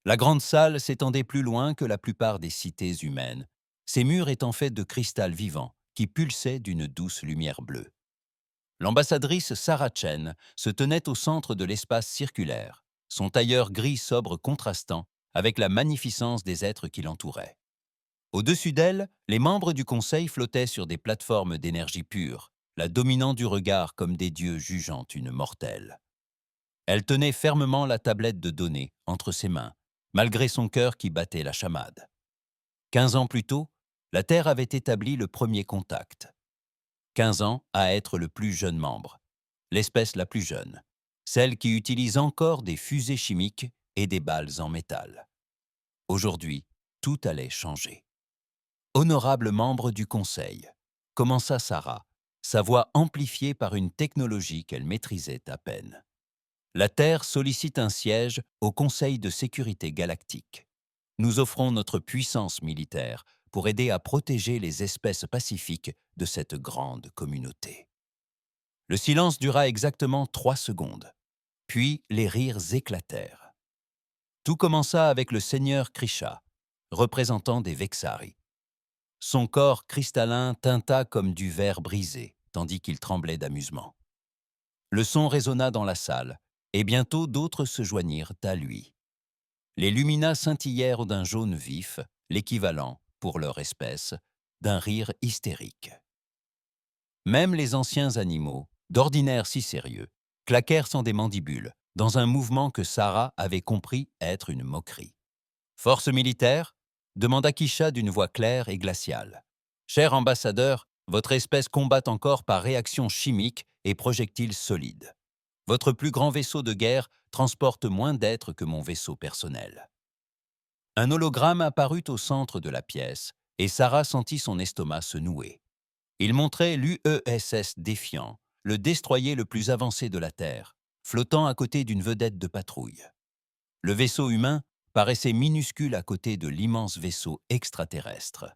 La grande salle s'étendait plus loin que la plupart des cités humaines, ses murs étant faits de cristal vivant qui pulsait d'une douce lumière bleue. L'ambassadrice Sarah Chen se tenait au centre de l'espace circulaire, son tailleur gris sobre contrastant avec la magnificence des êtres qui l'entouraient. Au-dessus d'elle, les membres du conseil flottaient sur des plateformes d'énergie pure, la dominant du regard comme des dieux jugeant une mortelle. Elle tenait fermement la tablette de données entre ses mains, malgré son cœur qui battait la chamade. 15 ans plus tôt, la Terre avait établi le premier contact. 15 ans à être le plus jeune membre, l'espèce la plus jeune, celle qui utilise encore des fusées chimiques et des balles en métal. Aujourd'hui, tout allait changer. Honorable membre du Conseil, commença Sarah, sa voix amplifiée par une technologie qu'elle maîtrisait à peine. La Terre sollicite un siège au Conseil de sécurité galactique. Nous offrons notre puissance militaire pour aider à protéger les espèces pacifiques de cette grande communauté. Le silence dura exactement 3 secondes, puis les rires éclatèrent. Tout commença avec le seigneur Krisha, représentant des Vexari. Son corps cristallin tinta comme du verre brisé, tandis qu'il tremblait d'amusement. Le son résonna dans la salle, et bientôt d'autres se joignirent à lui. Les luminas scintillèrent d'un jaune vif, l'équivalent, pour leur espèce, d'un rire hystérique. Même les anciens animaux, d'ordinaire si sérieux, claquèrent sans des mandibules, dans un mouvement que Sarah avait compris être une moquerie. Force militaire demanda Kisha d'une voix claire et glaciale. Cher ambassadeur, votre espèce combat encore par réaction chimique et projectiles solides. Votre plus grand vaisseau de guerre transporte moins d'êtres que mon vaisseau personnel. Un hologramme apparut au centre de la pièce et Sarah sentit son estomac se nouer. Il montrait l'UESS Défiant, le destroyer le plus avancé de la Terre, flottant à côté d'une vedette de patrouille. Le vaisseau humain paraissait minuscule à côté de l'immense vaisseau extraterrestre.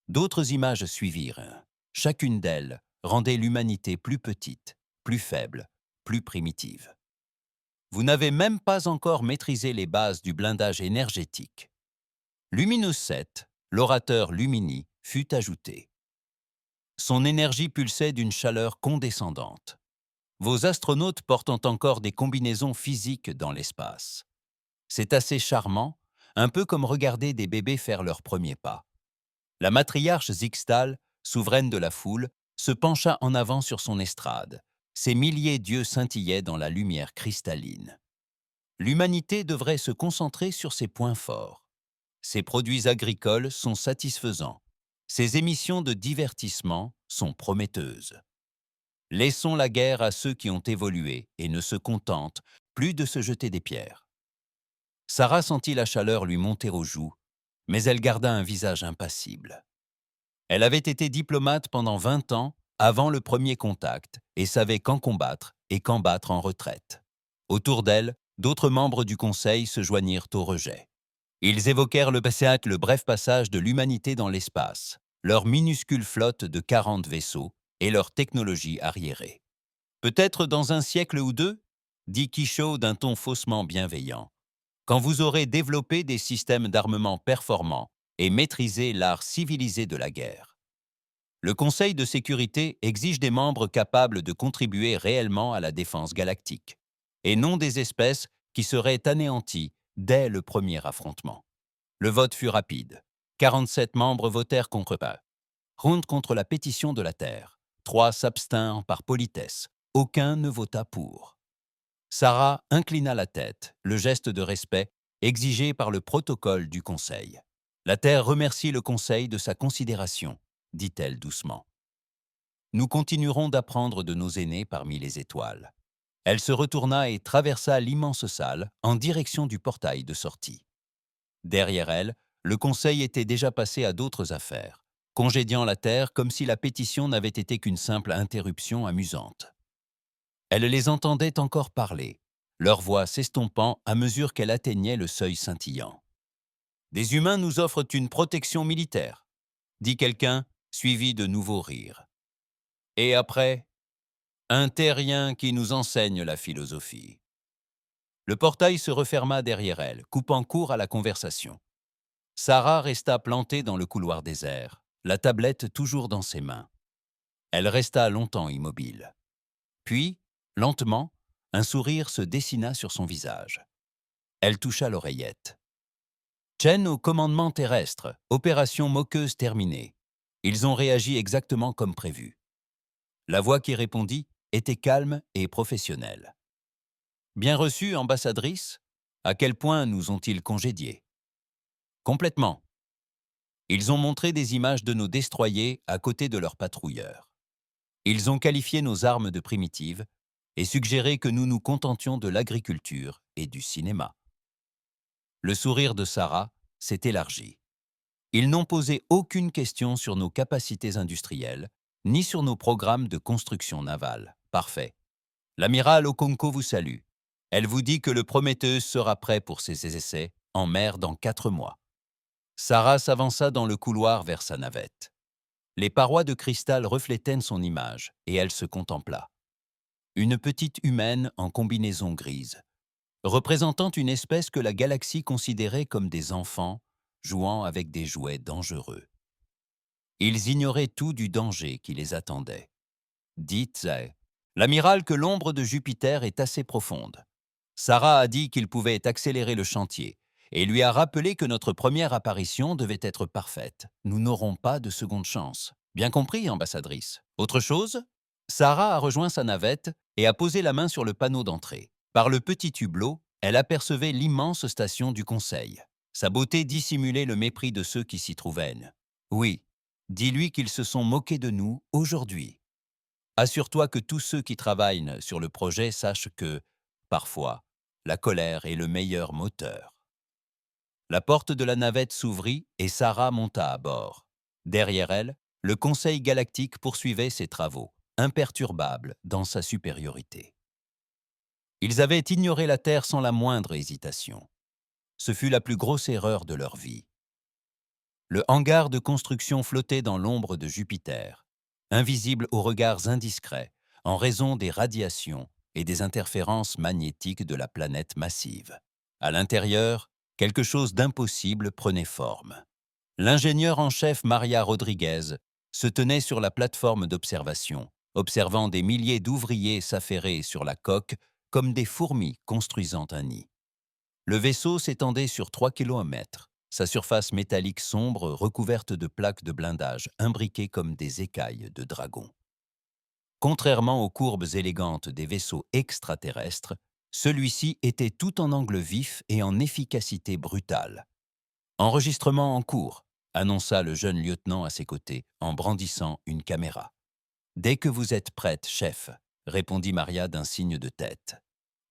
D'autres images suivirent. Chacune d'elles rendait l'humanité plus petite, plus faible, plus primitive. Vous n'avez même pas encore maîtrisé les bases du blindage énergétique. Luminous 7, l'orateur Lumini, fut ajouté. Son énergie pulsait d'une chaleur condescendante. Vos astronautes portent encore des combinaisons physiques dans l'espace. C'est assez charmant, un peu comme regarder des bébés faire leurs premiers pas. La matriarche Zixtal, souveraine de la foule, se pencha en avant sur son estrade. Ses milliers d'yeux scintillaient dans la lumière cristalline. L'humanité devrait se concentrer sur ses points forts. Ses produits agricoles sont satisfaisants. Ses émissions de divertissement sont prometteuses. Laissons la guerre à ceux qui ont évolué et ne se contentent plus de se jeter des pierres. Sarah sentit la chaleur lui monter aux joues, mais elle garda un visage impassible. Elle avait été diplomate pendant 20 ans avant le premier contact et savait quand combattre et quand battre en retraite. Autour d'elle, d'autres membres du Conseil se joignirent au rejet. Ils évoquèrent le bref passage de l'humanité dans l'espace, leur minuscule flotte de 40 vaisseaux et leur technologie arriérée. Peut-être dans un siècle ou deux, dit Quichot d'un ton faussement bienveillant, quand vous aurez développé des systèmes d'armement performants et maîtrisé l'art civilisé de la guerre. Le Conseil de sécurité exige des membres capables de contribuer réellement à la défense galactique, et non des espèces qui seraient anéanties dès le premier affrontement. Le vote fut rapide. 47 membres votèrent contre la pétition de la Terre. 3 s'abstinrent par politesse. Aucun ne vota pour. Sarah inclina la tête, le geste de respect exigé par le protocole du Conseil. La Terre remercie le Conseil de sa considération, dit-elle doucement. Nous continuerons d'apprendre de nos aînés parmi les étoiles. Elle se retourna et traversa l'immense salle en direction du portail de sortie. Derrière elle, le Conseil était déjà passé à d'autres affaires, congédiant la Terre comme si la pétition n'avait été qu'une simple interruption amusante. Elle les entendait encore parler, leur voix s'estompant à mesure qu'elle atteignait le seuil scintillant. « Des humains nous offrent une protection militaire », dit quelqu'un, suivi de nouveaux rires. « Et après, un terrien qui nous enseigne la philosophie. » Le portail se referma derrière elle, coupant court à la conversation. Sarah resta plantée dans le couloir désert, la tablette toujours dans ses mains. Elle resta longtemps immobile. Puis, lentement, un sourire se dessina sur son visage. Elle toucha l'oreillette. Chen au commandement terrestre, opération moqueuse terminée. Ils ont réagi exactement comme prévu. La voix qui répondit était calme et professionnelle. Bien reçue, ambassadrice? À quel point nous ont-ils congédiés? Complètement. Ils ont montré des images de nos destroyers à côté de leurs patrouilleurs. Ils ont qualifié nos armes de primitives et suggéré que nous nous contentions de l'agriculture et du cinéma. Le sourire de Sarah s'est élargi. Ils n'ont posé aucune question sur nos capacités industrielles, ni sur nos programmes de construction navale. Parfait. L'amiral Okonko vous salue. Elle vous dit que le Prometheus sera prêt pour ses essais en mer dans 4 mois. Sarah s'avança dans le couloir vers sa navette. Les parois de cristal reflétaient son image, et elle se contempla. Une petite humaine en combinaison grise, représentant une espèce que la galaxie considérait comme des enfants jouant avec des jouets dangereux. Ils ignoraient tout du danger qui les attendait. Dites-elle, l'amiral que l'ombre de Jupiter est assez profonde. Sarah a dit qu'il pouvait accélérer le chantier et lui a rappelé que notre première apparition devait être parfaite. Nous n'aurons pas de seconde chance. Bien compris, ambassadrice. Autre chose? Sarah a rejoint sa navette et a posé la main sur le panneau d'entrée. Par le petit hublot, elle apercevait l'immense station du Conseil. Sa beauté dissimulait le mépris de ceux qui s'y trouvaient. Oui, dis-lui qu'ils se sont moqués de nous aujourd'hui. Assure-toi que tous ceux qui travaillent sur le projet sachent que, parfois, la colère est le meilleur moteur. La porte de la navette s'ouvrit et Sarah monta à bord. Derrière elle, le Conseil galactique poursuivait ses travaux, imperturbable dans sa supériorité. Ils avaient ignoré la Terre sans la moindre hésitation. Ce fut la plus grosse erreur de leur vie. Le hangar de construction flottait dans l'ombre de Jupiter, invisible aux regards indiscrets en raison des radiations et des interférences magnétiques de la planète massive. À l'intérieur, quelque chose d'impossible prenait forme. L'ingénieur en chef Maria Rodriguez se tenait sur la plateforme d'observation, observant des milliers d'ouvriers s'affairer sur la coque comme des fourmis construisant un nid. Le vaisseau s'étendait sur 3 kilomètres, sa surface métallique sombre recouverte de plaques de blindage imbriquées comme des écailles de dragon. Contrairement aux courbes élégantes des vaisseaux extraterrestres, celui-ci était tout en angle vif et en efficacité brutale. Enregistrement en cours, annonça le jeune lieutenant à ses côtés en brandissant une caméra. Dès que vous êtes prête, chef, répondit Maria d'un signe de tête.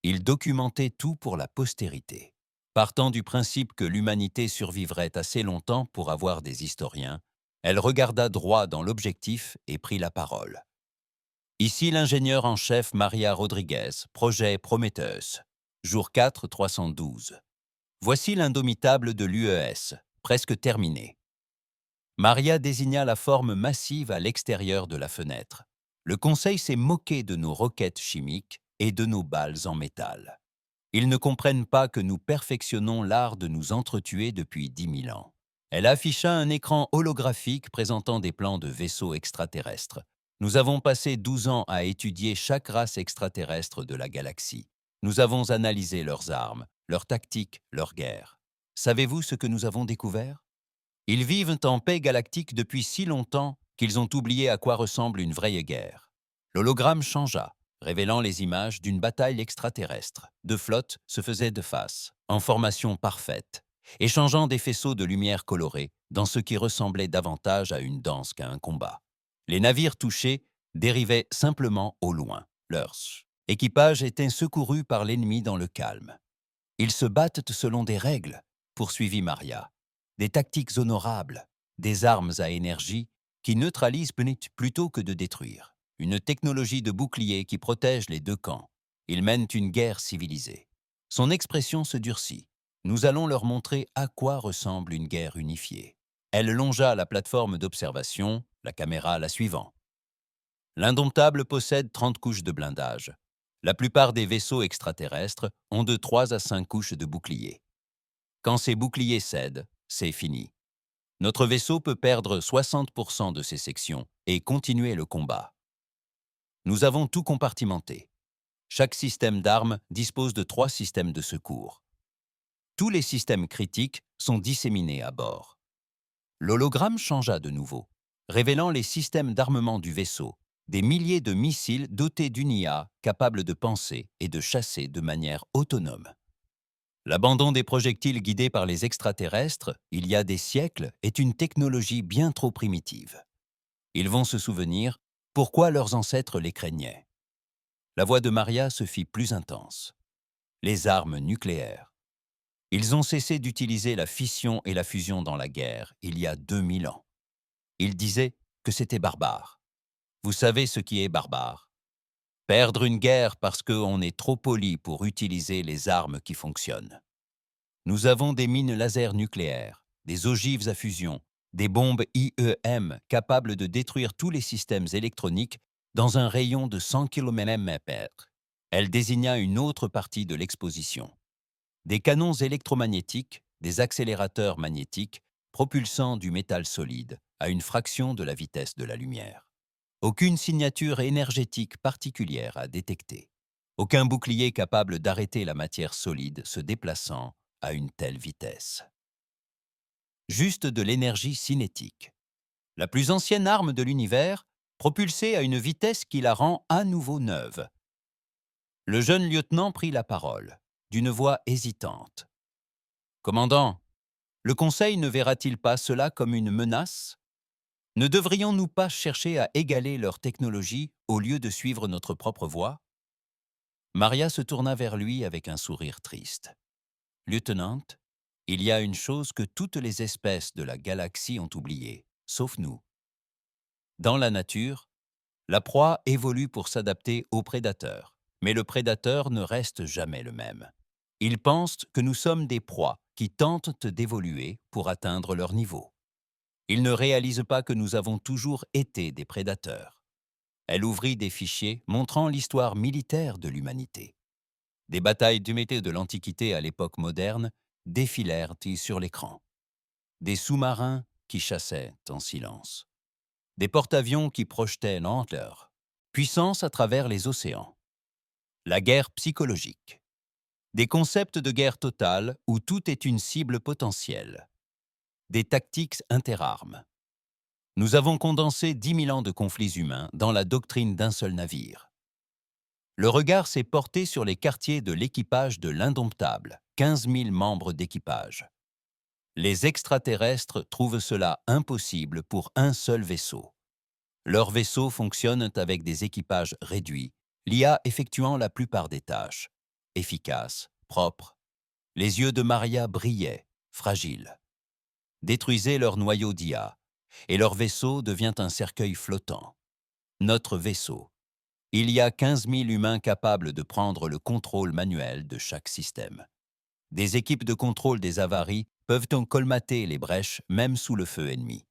Il documentait tout pour la postérité. Partant du principe que l'humanité survivrait assez longtemps pour avoir des historiens, elle regarda droit dans l'objectif et prit la parole. Ici l'ingénieur en chef Maria Rodriguez, projet Prometheus, jour 4 312. Voici l'indomitable de l'UES, presque terminé. Maria désigna la forme massive à l'extérieur de la fenêtre. Le Conseil s'est moqué de nos roquettes chimiques et de nos balles en métal. Ils ne comprennent pas que nous perfectionnons l'art de nous entretuer depuis 10 000 ans. Elle afficha un écran holographique présentant des plans de vaisseaux extraterrestres. Nous avons passé 12 ans à étudier chaque race extraterrestre de la galaxie. Nous avons analysé leurs armes, leurs tactiques, leurs guerres. Savez-vous ce que nous avons découvert? Ils vivent en paix galactique depuis si longtemps qu'ils ont oublié à quoi ressemble une vraie guerre. L'hologramme changea, révélant les images d'une bataille extraterrestre. Deux flottes se faisaient de face, en formation parfaite, échangeant des faisceaux de lumière colorés dans ce qui ressemblait davantage à une danse qu'à un combat. Les navires touchés dérivaient simplement au loin. Leur équipage était secouru par l'ennemi dans le calme. Ils se battent selon des règles, poursuivit Maria. Des tactiques honorables, des armes à énergie qui neutralisent plutôt que de détruire. Une technologie de bouclier qui protège les deux camps. Ils mènent une guerre civilisée. Son expression se durcit. Nous allons leur montrer à quoi ressemble une guerre unifiée. Elle longea la plateforme d'observation, la caméra la suivant. L'indomptable possède 30 couches de blindage. La plupart des vaisseaux extraterrestres ont de 3 à 5 couches de boucliers. Quand ces boucliers cèdent, c'est fini. Notre vaisseau peut perdre 60% de ses sections et continuer le combat. Nous avons tout compartimenté. Chaque système d'armes dispose de 3 systèmes de secours. Tous les systèmes critiques sont disséminés à bord. L'hologramme changea de nouveau, révélant les systèmes d'armement du vaisseau, des milliers de missiles dotés d'une IA capable de penser et de chasser de manière autonome. L'abandon des projectiles guidés par les extraterrestres, il y a des siècles, est une technologie bien trop primitive. Ils vont se souvenir pourquoi leurs ancêtres les craignaient. La voix de Maria se fit plus intense. Les armes nucléaires. Ils ont cessé d'utiliser la fission et la fusion dans la guerre il y a 2000 ans. Ils disaient que c'était barbare. Vous savez ce qui est barbare? Perdre une guerre parce qu'on est trop poli pour utiliser les armes qui fonctionnent. Nous avons des mines laser nucléaires, des ogives à fusion, des bombes IEM capables de détruire tous les systèmes électroniques dans un rayon de 100 km. Elle désigna une autre partie de l'exposition. Des canons électromagnétiques, des accélérateurs magnétiques, propulsant du métal solide à une fraction de la vitesse de la lumière. Aucune signature énergétique particulière à détecter. Aucun bouclier capable d'arrêter la matière solide se déplaçant à une telle vitesse. Juste de l'énergie cinétique. La plus ancienne arme de l'univers, propulsée à une vitesse qui la rend à nouveau neuve. Le jeune lieutenant prit la parole, d'une voix hésitante. « Commandant, le Conseil ne verra-t-il pas cela comme une menace? Ne devrions-nous pas chercher à égaler leur technologie au lieu de suivre notre propre voie ?» Maria se tourna vers lui avec un sourire triste. « Lieutenant, il y a une chose que toutes les espèces de la galaxie ont oubliée, sauf nous. Dans la nature, la proie évolue pour s'adapter au prédateur, mais le prédateur ne reste jamais le même. Ils pensent que nous sommes des proies qui tentent d'évoluer pour atteindre leur niveau. Ils ne réalisent pas que nous avons toujours été des prédateurs. » Elle ouvrit des fichiers montrant l'histoire militaire de l'humanité. Des batailles du métier de l'Antiquité à l'époque moderne défilèrent sur l'écran. Des sous-marins qui chassaient en silence. Des porte-avions qui projetaient leur puissance à travers les océans. La guerre psychologique. Des concepts de guerre totale où tout est une cible potentielle. Des tactiques interarmes. Nous avons condensé 10 000 ans de conflits humains dans la doctrine d'un seul navire. Le regard s'est porté sur les quartiers de l'équipage de l'Indomptable, 15 000 membres d'équipage. Les extraterrestres trouvent cela impossible pour un seul vaisseau. Leurs vaisseaux fonctionnent avec des équipages réduits, l'IA effectuant la plupart des tâches. Efficace, propre. Les yeux de Maria brillaient, fragiles. Détruisez leur noyau d'IA, et leur vaisseau devient un cercueil flottant. Notre vaisseau. Il y a 15 000 humains capables de prendre le contrôle manuel de chaque système. Des équipes de contrôle des avaries peuvent en colmater les brèches même sous le feu ennemi.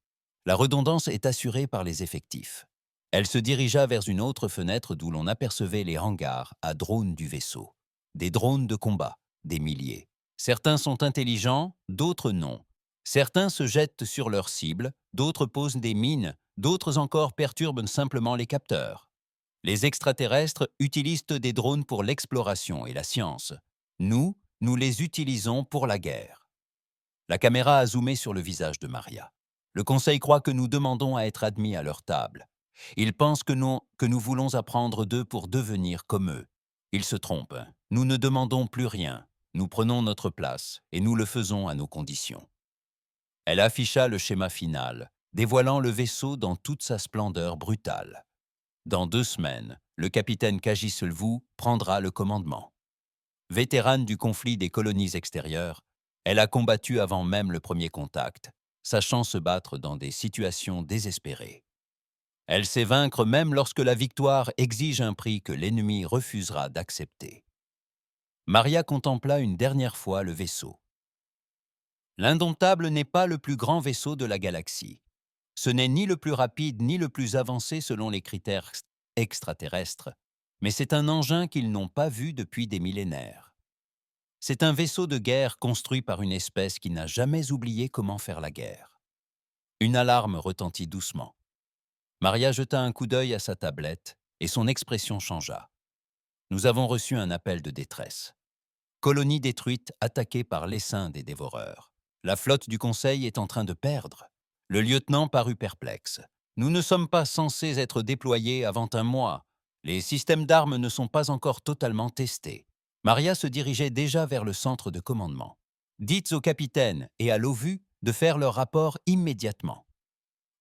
La redondance est assurée par les effectifs. Elle se dirigea vers une autre fenêtre d'où l'on apercevait les hangars à drones du vaisseau. Des drones de combat, des milliers. Certains sont intelligents, d'autres non. Certains se jettent sur leurs cibles, d'autres posent des mines, d'autres encore perturbent simplement les capteurs. Les extraterrestres utilisent des drones pour l'exploration et la science. Nous les utilisons pour la guerre. La caméra a zoomé sur le visage de Maria. Le Conseil croit que nous demandons à être admis à leur table. Ils pensent que nous voulons apprendre d'eux pour devenir comme eux. Ils se trompent. Nous ne demandons plus rien. Nous prenons notre place et nous le faisons à nos conditions. Elle afficha le schéma final, dévoilant le vaisseau dans toute sa splendeur brutale. Dans 2 semaines, le capitaine Kajiselvu prendra le commandement. Vétérane du conflit des colonies extérieures, elle a combattu avant même le premier contact, sachant se battre dans des situations désespérées. Elle sait vaincre même lorsque la victoire exige un prix que l'ennemi refusera d'accepter. Maria contempla une dernière fois le vaisseau. L'Indomptable n'est pas le plus grand vaisseau de la galaxie. Ce n'est ni le plus rapide ni le plus avancé selon les critères extraterrestres, mais c'est un engin qu'ils n'ont pas vu depuis des millénaires. C'est un vaisseau de guerre construit par une espèce qui n'a jamais oublié comment faire la guerre. Une alarme retentit doucement. Maria jeta un coup d'œil à sa tablette et son expression changea. Nous avons reçu un appel de détresse. Colonie détruite, attaquée par l'essaim des dévoreurs. La flotte du Conseil est en train de perdre. Le lieutenant parut perplexe. Nous ne sommes pas censés être déployés avant un mois. Les systèmes d'armes ne sont pas encore totalement testés. Maria se dirigeait déjà vers le centre de commandement. Dites au capitaine et à l'OVU de faire leur rapport immédiatement.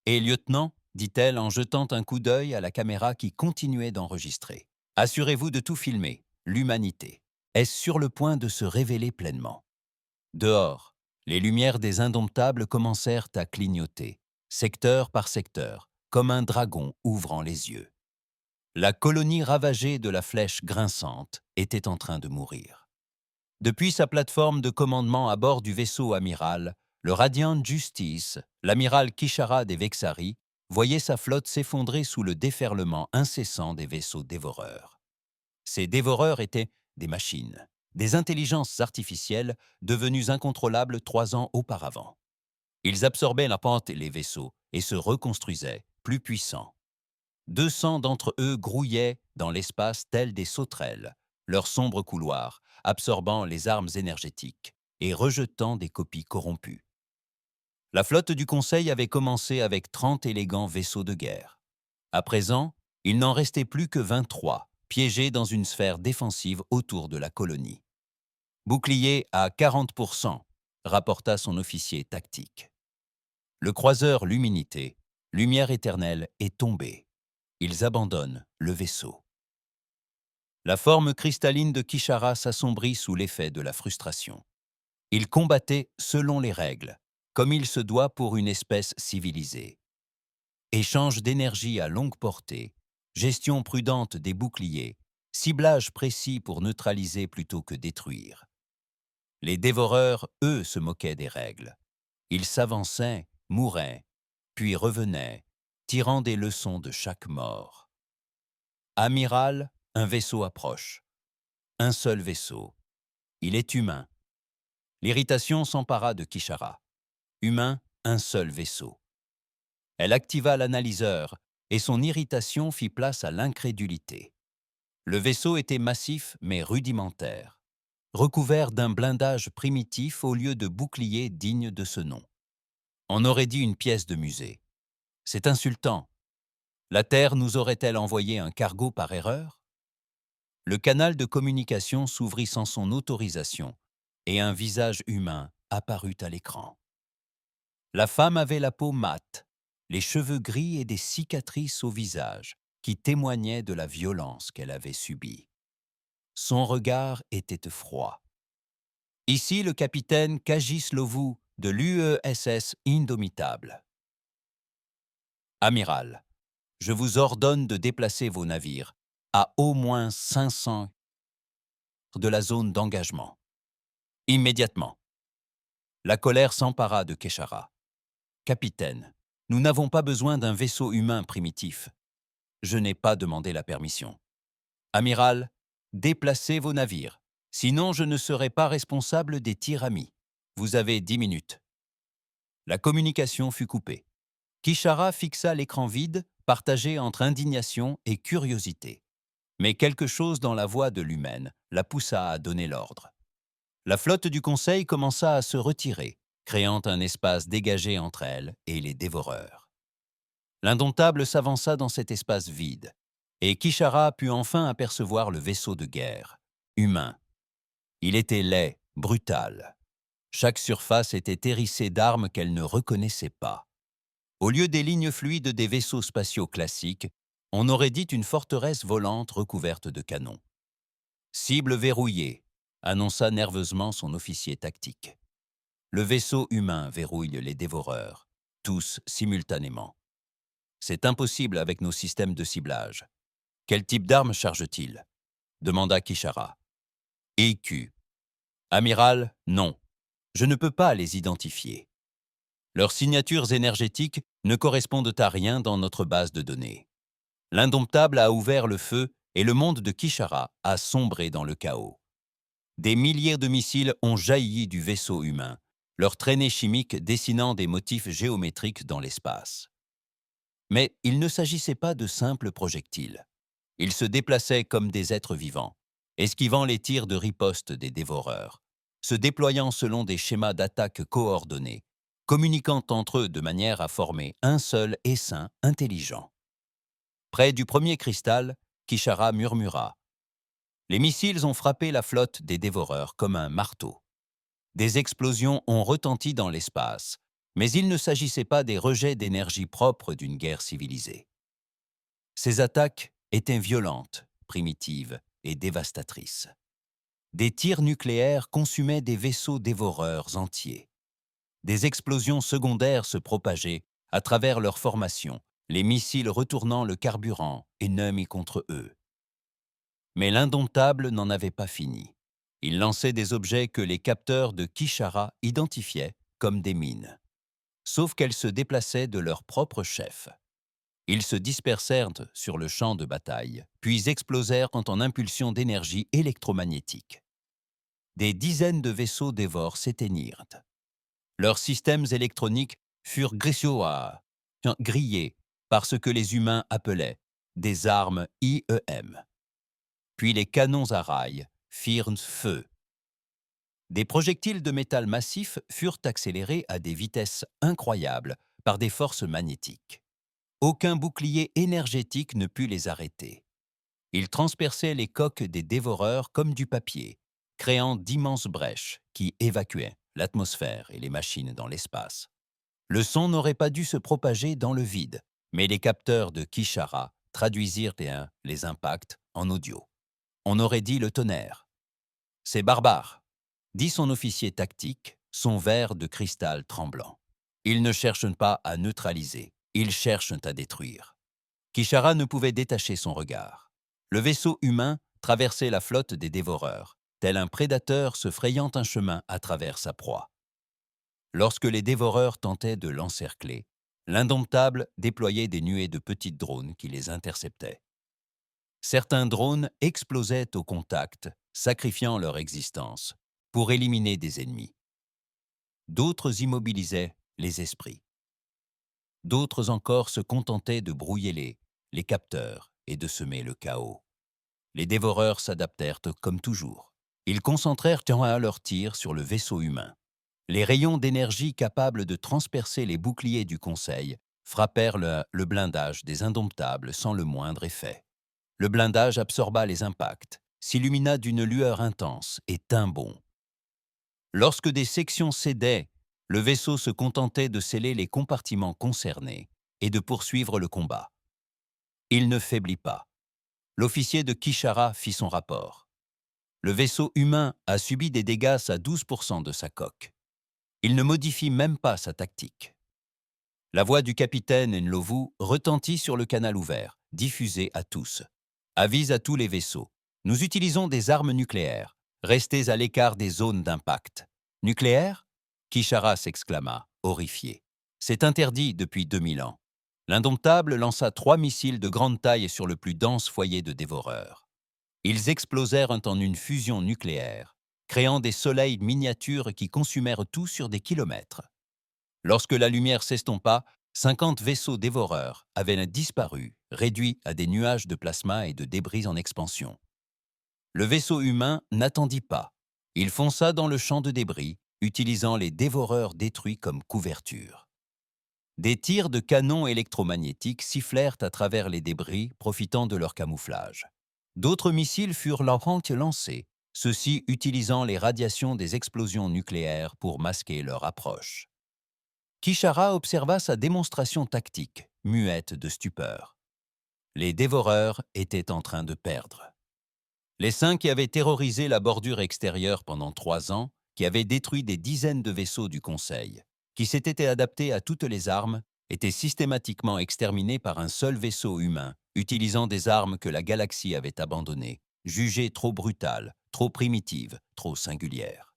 Et lieutenant, dit-elle en jetant un coup d'œil à la caméra qui continuait d'enregistrer. Assurez-vous de tout filmer. L'humanité est sur le point de se révéler pleinement. Dehors, les lumières des Indomptables commencèrent à clignoter, secteur par secteur, comme un dragon ouvrant les yeux. La colonie ravagée de la flèche grinçante était en train de mourir. Depuis sa plateforme de commandement à bord du vaisseau amiral, le Radiant Justice, l'amiral Kishara des Vexari, voyait sa flotte s'effondrer sous le déferlement incessant des vaisseaux dévoreurs. Ces dévoreurs étaient des machines, des intelligences artificielles devenues incontrôlables 3 ans auparavant. Ils absorbaient la pente et les vaisseaux et se reconstruisaient, plus puissants. 200 d'entre eux grouillaient dans l'espace tels des sauterelles, leurs sombres couloirs, absorbant les armes énergétiques et rejetant des copies corrompues. La flotte du Conseil avait commencé avec 30 élégants vaisseaux de guerre. À présent, il n'en restait plus que 23, piégés dans une sphère défensive autour de la colonie. Bouclier à 40%, rapporta son officier tactique. Le croiseur Luminité, lumière éternelle, est tombé. Ils abandonnent le vaisseau. La forme cristalline de Kishara s'assombrit sous l'effet de la frustration. Il combattait selon les règles, comme il se doit pour une espèce civilisée. Échange d'énergie à longue portée, gestion prudente des boucliers, ciblage précis pour neutraliser plutôt que détruire. Les dévoreurs, eux, se moquaient des règles. Ils s'avançaient, mouraient, puis revenaient, tirant des leçons de chaque mort. Amiral, un vaisseau approche. Un seul vaisseau. Il est humain. L'irritation s'empara de Kishara. Humain, un seul vaisseau. Elle activa l'analyseur et son irritation fit place à l'incrédulité. Le vaisseau était massif mais rudimentaire, recouvert d'un blindage primitif au lieu de boucliers dignes de ce nom. On aurait dit une pièce de musée. C'est insultant. La Terre nous aurait-elle envoyé un cargo par erreur? Le canal de communication s'ouvrit sans son autorisation et un visage humain apparut à l'écran. La femme avait la peau mate, les cheveux gris et des cicatrices au visage qui témoignaient de la violence qu'elle avait subie. Son regard était froid. Ici le capitaine Kagis Lovu de l'UESS Indomitable. Amiral, je vous ordonne de déplacer vos navires à au moins 500 de la zone d'engagement. Immédiatement. La colère s'empara de Kishara. Capitaine, nous n'avons pas besoin d'un vaisseau humain primitif. Je n'ai pas demandé la permission. Amiral, déplacez vos navires, sinon je ne serai pas responsable des tirs amis. Vous avez 10 minutes. La communication fut coupée. Kishara fixa l'écran vide, partagé entre indignation et curiosité. Mais quelque chose dans la voix de l'humaine la poussa à donner l'ordre. La flotte du Conseil commença à se retirer, créant un espace dégagé entre elle et les dévoreurs. L'Indomptable s'avança dans cet espace vide, et Kishara put enfin apercevoir le vaisseau de guerre, humain. Il était laid, brutal. Chaque surface était hérissée d'armes qu'elle ne reconnaissait pas. Au lieu des lignes fluides des vaisseaux spatiaux classiques, on aurait dit une forteresse volante recouverte de canons. « Cible verrouillée », annonça nerveusement son officier tactique. Le vaisseau humain verrouille les dévoreurs, tous simultanément. C'est impossible avec nos systèmes de ciblage. Quel type d'armes charge-t-il? Demanda Kishara. EQ. Amiral, non. Je ne peux pas les identifier. Leurs signatures énergétiques ne correspondent à rien dans notre base de données. L'Indomptable a ouvert le feu et le monde de Kishara a sombré dans le chaos. Des milliers de missiles ont jailli du vaisseau humain, leurs traînées chimiques dessinant des motifs géométriques dans l'espace. Mais il ne s'agissait pas de simples projectiles. Ils se déplaçaient comme des êtres vivants, esquivant les tirs de riposte des dévoreurs, se déployant selon des schémas d'attaque coordonnés, communiquant entre eux de manière à former un seul essaim intelligent. Près du premier cristal, Kishara murmura. Les missiles ont frappé la flotte des dévoreurs comme un marteau. Des explosions ont retenti dans l'espace, mais il ne s'agissait pas des rejets d'énergie propres d'une guerre civilisée. Ces attaques étaient violentes, primitives et dévastatrices. Des tirs nucléaires consumaient des vaisseaux dévoreurs entiers. Des explosions secondaires se propageaient à travers leur formation, les missiles retournant le carburant ennemi contre eux. Mais l'indomptable n'en avait pas fini. Il lançait des objets que les capteurs de Kishara identifiaient comme des mines. Sauf qu'elles se déplaçaient de leur propre chef. Ils se dispersèrent sur le champ de bataille, puis explosèrent en impulsion d'énergie électromagnétique. Des dizaines de vaisseaux dévorent s'éteignirent. Leurs systèmes électroniques furent grillés par ce que les humains appelaient des armes IEM. Puis les canons à rail firent feu. Des projectiles de métal massif furent accélérés à des vitesses incroyables par des forces magnétiques. Aucun bouclier énergétique ne put les arrêter. Ils transperçaient les coques des dévoreurs comme du papier, créant d'immenses brèches qui évacuaient l'atmosphère et les machines dans l'espace. Le son n'aurait pas dû se propager dans le vide, mais les capteurs de Kishara traduisirent les impacts en audio. On aurait dit le tonnerre. « C'est barbare », dit son officier tactique, son verre de cristal tremblant. Ils ne cherchent pas à neutraliser, ils cherchent à détruire. Kishara ne pouvait détacher son regard. Le vaisseau humain traversait la flotte des dévoreurs, tel un prédateur se frayant un chemin à travers sa proie. Lorsque les dévoreurs tentaient de l'encercler, l'indomptable déployait des nuées de petites drones qui les interceptaient. Certains drones explosaient au contact, sacrifiant leur existence, pour éliminer des ennemis. D'autres immobilisaient les esprits. D'autres encore se contentaient de brouiller les capteurs et de semer le chaos. Les dévoreurs s'adaptèrent comme toujours. Ils concentrèrent leurs tirs sur le vaisseau humain. Les rayons d'énergie capables de transpercer les boucliers du Conseil frappèrent le blindage des indomptables sans le moindre effet. Le blindage absorba les impacts, s'illumina d'une lueur intense et tint bon. Lorsque des sections cédaient, le vaisseau se contentait de sceller les compartiments concernés et de poursuivre le combat. Il ne faiblit pas. L'officier de Kishara fit son rapport. Le vaisseau humain a subi des dégâts à 12% de sa coque. Il ne modifie même pas sa tactique. La voix du capitaine Nlovu retentit sur le canal ouvert, diffusé à tous. Avise à tous les vaisseaux. Nous utilisons des armes nucléaires. Restez à l'écart des zones d'impact. Nucléaire ? Kishara s'exclama, horrifié. C'est interdit depuis 2000 ans. L'indomptable lança 3 missiles de grande taille sur le plus dense foyer de dévoreurs. Ils explosèrent en une fusion nucléaire, créant des soleils miniatures qui consumèrent tout sur des kilomètres. Lorsque la lumière s'estompa, 50 vaisseaux dévoreurs avaient disparu, réduits à des nuages de plasma et de débris en expansion. Le vaisseau humain n'attendit pas. Il fonça dans le champ de débris, utilisant les dévoreurs détruits comme couverture. Des tirs de canons électromagnétiques sifflèrent à travers les débris, profitant de leur camouflage. D'autres missiles furent lancés, ceux-ci utilisant les radiations des explosions nucléaires pour masquer leur approche. Kishara observa sa démonstration tactique, muette de stupeur. Les dévoreurs étaient en train de perdre. Les 5 qui avaient terrorisé la bordure extérieure pendant 3 ans, qui avaient détruit des dizaines de vaisseaux du Conseil, qui s'étaient adaptés à toutes les armes, étaient systématiquement exterminés par un seul vaisseau humain, utilisant des armes que la galaxie avait abandonnées, jugées trop brutales, trop primitives, trop singulières.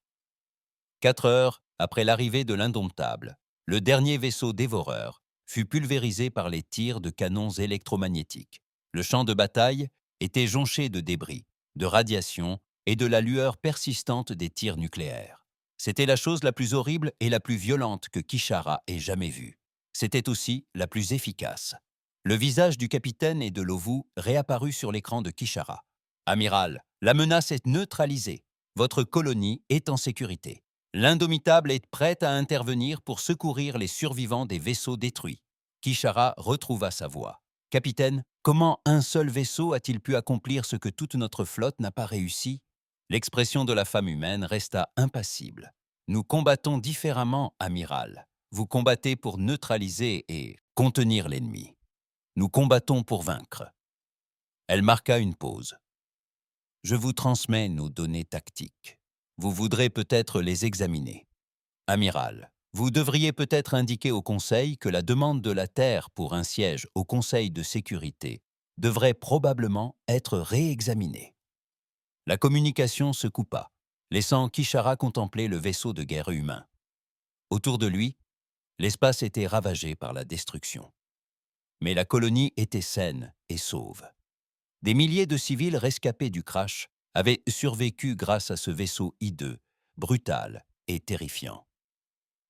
4 heures après l'arrivée de l'indomptable, le dernier vaisseau dévoreur fut pulvérisé par les tirs de canons électromagnétiques. Le champ de bataille était jonché de débris, de radiation et de la lueur persistante des tirs nucléaires. C'était la chose la plus horrible et la plus violente que Kishara ait jamais vue. C'était aussi la plus efficace. Le visage du capitaine et de Lovu réapparut sur l'écran de Kishara. « Amiral, la menace est neutralisée. Votre colonie est en sécurité. L'indomitable est prête à intervenir pour secourir les survivants des vaisseaux détruits. » Kishara retrouva sa voix. « Capitaine, comment un seul vaisseau a-t-il pu accomplir ce que toute notre flotte n'a pas réussi ?» L'expression de la femme humaine resta impassible. « Nous combattons différemment, amiral. Vous combattez pour neutraliser et contenir l'ennemi. Nous combattons pour vaincre. » Elle marqua une pause. « Je vous transmets nos données tactiques. Vous voudrez peut-être les examiner. Amiral, vous devriez peut-être indiquer au Conseil que la demande de la Terre pour un siège au Conseil de sécurité devrait probablement être réexaminée. » La communication se coupa, laissant Kishara contempler le vaisseau de guerre humain. Autour de lui, l'espace était ravagé par la destruction. Mais la colonie était saine et sauve. Des milliers de civils rescapés du crash avaient survécu grâce à ce vaisseau hideux, brutal et terrifiant.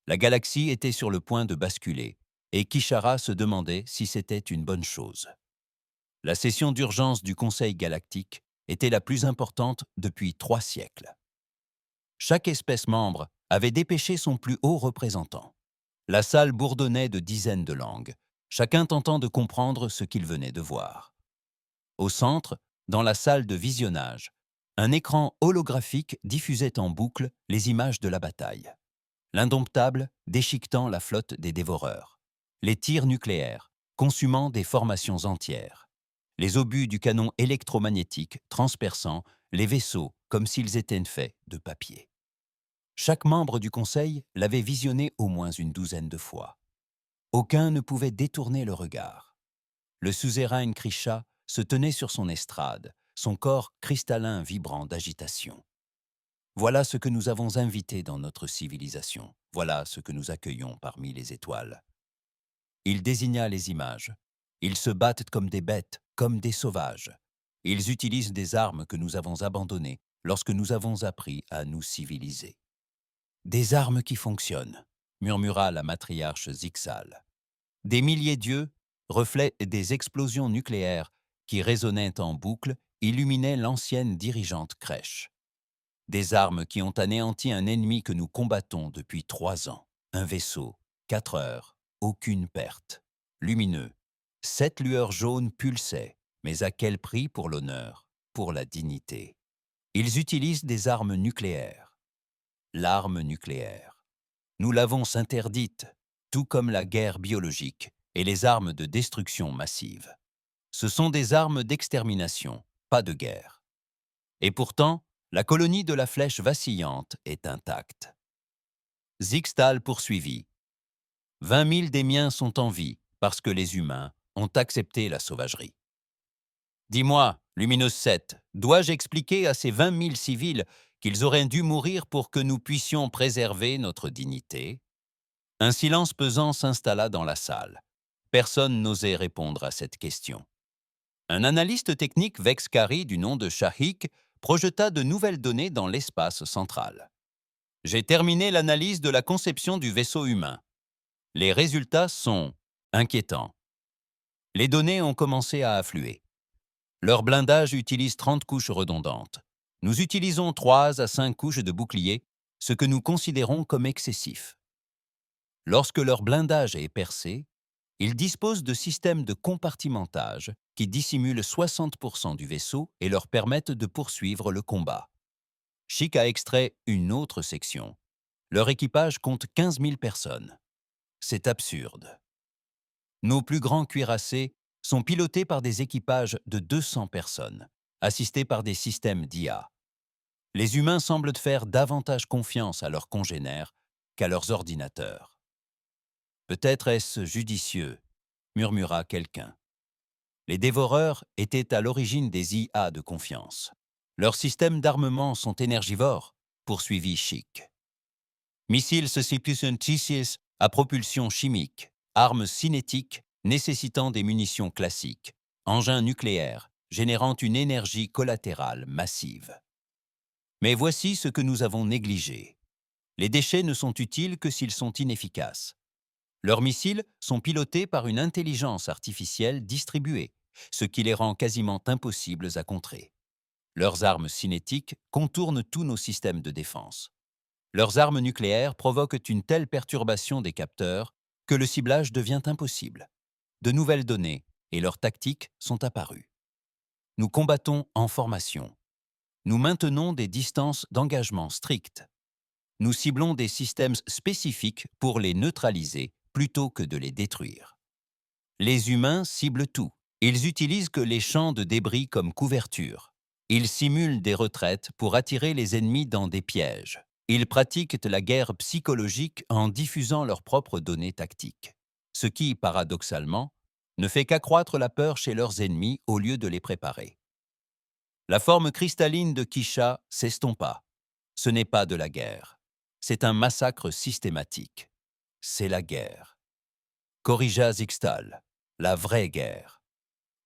La galaxie était sur le point de basculer, et Kishara se demandait si c'était une bonne chose. La session d'urgence du Conseil galactique était la plus importante depuis 3 siècles. Chaque espèce membre avait dépêché son plus haut représentant. La salle bourdonnait de dizaines de langues, chacun tentant de comprendre ce qu'il venait de voir. Au centre, dans la salle de visionnage, un écran holographique diffusait en boucle les images de la bataille. L'indomptable déchiquetant la flotte des dévoreurs, les tirs nucléaires consumant des formations entières, les obus du canon électromagnétique transperçant les vaisseaux comme s'ils étaient faits de papier. Chaque membre du Conseil l'avait visionné au moins une douzaine de fois. Aucun ne pouvait détourner le regard. Le suzerain Krisha se tenait sur son estrade, son corps cristallin vibrant d'agitation. Voilà ce que nous avons invité dans notre civilisation. Voilà ce que nous accueillons parmi les étoiles. Il désigna les images. Ils se battent comme des bêtes, comme des sauvages. Ils utilisent des armes que nous avons abandonnées lorsque nous avons appris à nous civiliser. Des armes qui fonctionnent, murmura la matriarche Zixal. Des milliers d'yeux, reflets des explosions nucléaires qui résonnaient en boucle, illuminaient l'ancienne dirigeante crèche. Des armes qui ont anéanti un ennemi que nous combattons depuis 3 ans. Un vaisseau, 4 heures, aucune perte. Lumineux, 7 lueurs jaunes pulsaient, mais à quel prix pour l'honneur, pour la dignité? Ils utilisent des armes nucléaires. L'arme nucléaire. Nous l'avons interdite, tout comme la guerre biologique et les armes de destruction massive. Ce sont des armes d'extermination, pas de guerre. Et pourtant, la colonie de la flèche vacillante est intacte. Zixtal poursuivit. 20 000 des miens sont en vie parce que les humains ont accepté la sauvagerie. Dis-moi, Lumineuse 7, dois-je expliquer à ces 20 000 civils qu'ils auraient dû mourir pour que nous puissions préserver notre dignité? Un silence pesant s'installa dans la salle. Personne n'osait répondre à cette question. Un analyste technique Vexkari du nom de Shahik projeta de nouvelles données dans l'espace central. J'ai terminé l'analyse de la conception du vaisseau humain. Les résultats sont inquiétants. Les données ont commencé à affluer. Leur blindage utilise 30 couches redondantes. Nous utilisons 3 à 5 couches de bouclier, ce que nous considérons comme excessif. Lorsque leur blindage est percé, ils disposent de systèmes de compartimentage qui dissimulent 60% du vaisseau et leur permettent de poursuivre le combat. Chic a extrait une autre section. Leur équipage compte 15 000 personnes. C'est absurde. Nos plus grands cuirassés sont pilotés par des équipages de 200 personnes, assistés par des systèmes d'IA. Les humains semblent faire davantage confiance à leurs congénères qu'à leurs ordinateurs. Peut-être est-ce judicieux, murmura quelqu'un. Les dévoreurs étaient à l'origine des IA de confiance. Leurs systèmes d'armement sont énergivores, poursuivit Chic. Missiles susceptibles à propulsion chimique, armes cinétiques nécessitant des munitions classiques, engins nucléaires, générant une énergie collatérale massive. Mais voici ce que nous avons négligé. Les déchets ne sont utiles que s'ils sont inefficaces. Leurs missiles sont pilotés par une intelligence artificielle distribuée, ce qui les rend quasiment impossibles à contrer. Leurs armes cinétiques contournent tous nos systèmes de défense. Leurs armes nucléaires provoquent une telle perturbation des capteurs que le ciblage devient impossible. De nouvelles données et leurs tactiques sont apparues. Nous combattons en formation. Nous maintenons des distances d'engagement strictes. Nous ciblons des systèmes spécifiques pour les neutraliser plutôt que de les détruire. Les humains ciblent tout. Ils utilisent que les champs de débris comme couverture. Ils simulent des retraites pour attirer les ennemis dans des pièges. Ils pratiquent la guerre psychologique en diffusant leurs propres données tactiques. Ce qui, paradoxalement, ne fait qu'accroître la peur chez leurs ennemis au lieu de les préparer. La forme cristalline de Kisha s'estompa. Ce n'est pas de la guerre. C'est un massacre systématique. C'est la guerre. Corrigea Zixtal, la vraie guerre.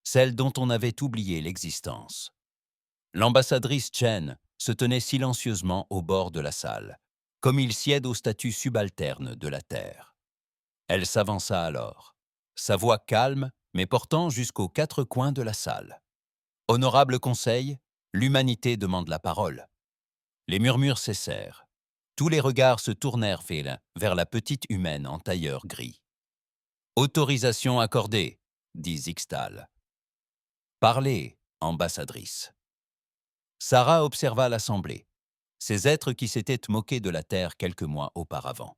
Celle dont on avait oublié l'existence. L'ambassadrice Chen se tenait silencieusement au bord de la salle, comme il sied au statut subalterne de la Terre. Elle s'avança alors, sa voix calme, mais portant jusqu'aux quatre coins de la salle. « Honorable Conseil, l'humanité demande la parole. » Les murmures cessèrent. Tous les regards se tournèrent vers la petite humaine en tailleur gris. « Autorisation accordée, » dit Zixtal. « Parlez, ambassadrice. » Sarah observa l'assemblée, ces êtres qui s'étaient moqués de la Terre quelques mois auparavant.